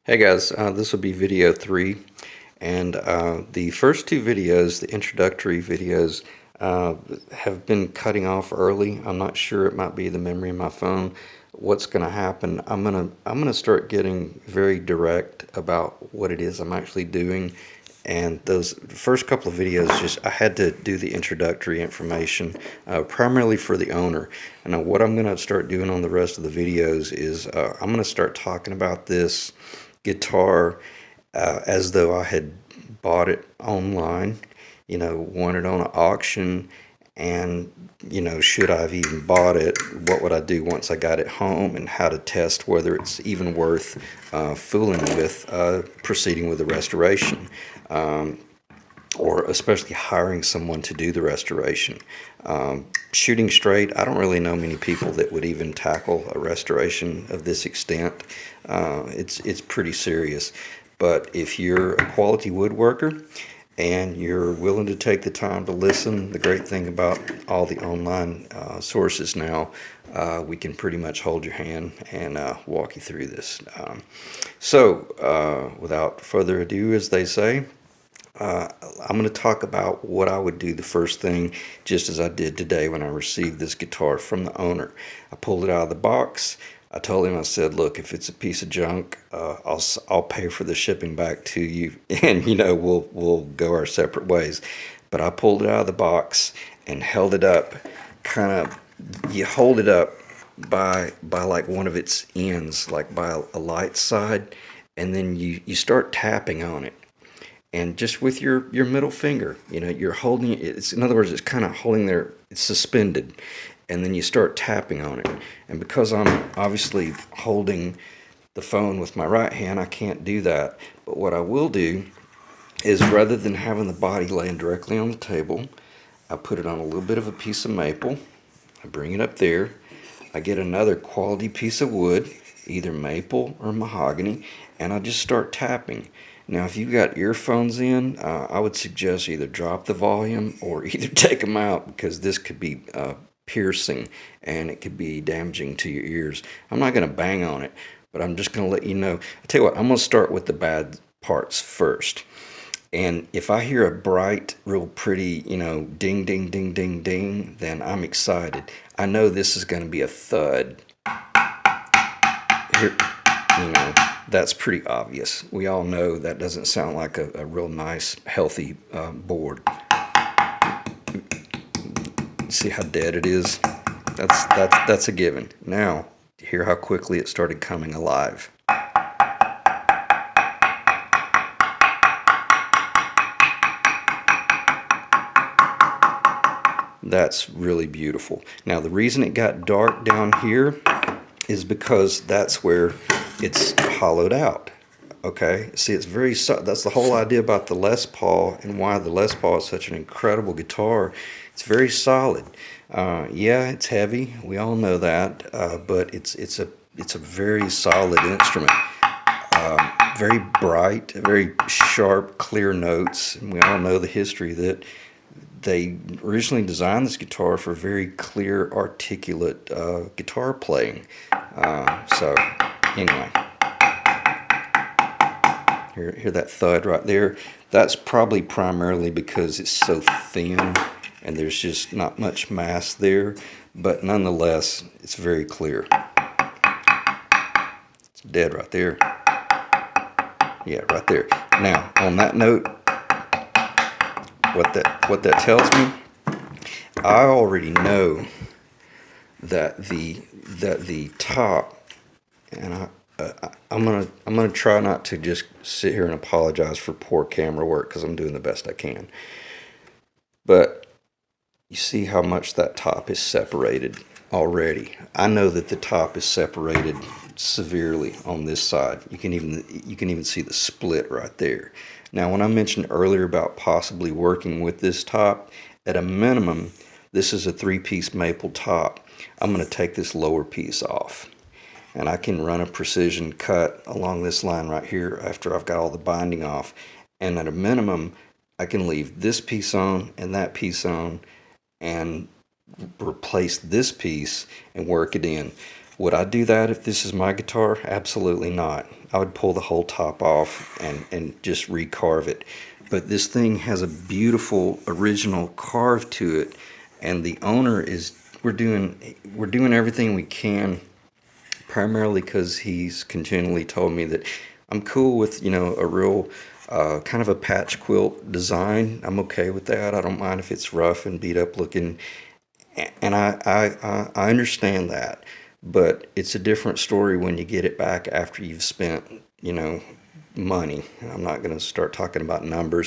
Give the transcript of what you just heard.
Hey guys, this will be video 3, and the first two videos, the introductory videos, have been cutting off early. I'm not sure, it might be the memory of my phone. What's going to happen? I'm gonna start getting very direct about what it is I'm actually doing, and those first couple of videos, just I had to do the introductory information, primarily for the owner. And now what I'm going to start doing on the rest of the videos is I'm going to start talking about this guitar as though I had bought it online, won it on an auction, and, should I have even bought it? What would I do once I got it home, and how to test whether it's even worth fooling with, proceeding with the restoration. Or especially hiring someone to do the restoration. Shooting straight, I don't really know many people that would even tackle a restoration of this extent. It's pretty serious. But if you're a quality woodworker and you're willing to take the time to listen, the great thing about all the online sources now, we can pretty much hold your hand and walk you through this. So without further ado, as they say, I'm going to talk about what I would do the first thing, just as I did today when I received this guitar from the owner. I pulled it out of the box. I told him, I said, look, if it's a piece of junk, I'll pay for the shipping back to you, and we'll go our separate ways. But I pulled it out of the box and held it up. You hold it up by like one of its ends, like by a light side, and then you start tapping on it. And just with your middle finger, you're holding it. In other words, it's kind of holding there, it's suspended, and then you start tapping on it. And because I'm obviously holding the phone with my right hand, I can't do that. But what I will do is, rather than having the body laying directly on the table, I put it on a little bit of a piece of maple. I bring it up there. I get another quality piece of wood, either maple or mahogany, and I just start tapping. Now, if you've got earphones in, I would suggest either drop the volume or either take them out, because this could be piercing and it could be damaging to your ears. I'm not going to bang on it, but I'm just going to let you know. I'll tell you what, I'm going to start with the bad parts first. And if I hear a bright, real pretty, ding, ding, ding, ding, ding, then I'm excited. I know this is going to be a thud. Here, that's pretty obvious. We all know that doesn't sound like a real nice, healthy board. See how dead it is? That's a given. Now, hear how quickly it started coming alive. That's really beautiful. Now, the reason it got dark down here is because that's where it's hollowed out. Okay, see, it's very, that's the whole idea about the Les Paul, and why the Les Paul is such an incredible guitar. It's very solid. Yeah, it's heavy. We all know that, but it's a very solid instrument. Very bright, very sharp, clear notes. And we all know the history that they originally designed this guitar for very clear, articulate guitar playing. So anyway, hear that thud right there? That's probably primarily because it's so thin and there's just not much mass there, but nonetheless, it's very clear. It's dead right there. Yeah, right there. Now, on that note, what that tells me, I already know that the top, and I'm gonna try not to just sit here and apologize for poor camera work, because I'm doing the best I can. But you see how much that top is separated already. I know that the top is separated severely on this side. You can even see the split right there. Now, when I mentioned earlier about possibly working with this top, at a minimum, this is a 3-piece maple top. I'm going to take this lower piece off, and I can run a precision cut along this line right here after I've got all the binding off. And at a minimum, I can leave this piece on and that piece on, and replace this piece and work it in. Would I do that if this is my guitar? Absolutely not. I would pull the whole top off and just recarve it. But this thing has a beautiful original carve to it, and the owner is we're doing everything we can, primarily because he's continually told me that I'm cool with, a real kind of a patch quilt design. I'm okay with that. I don't mind if it's rough and beat up looking, and I understand that, but it's a different story when you get it back after you've spent, money. I'm not going to start talking about numbers.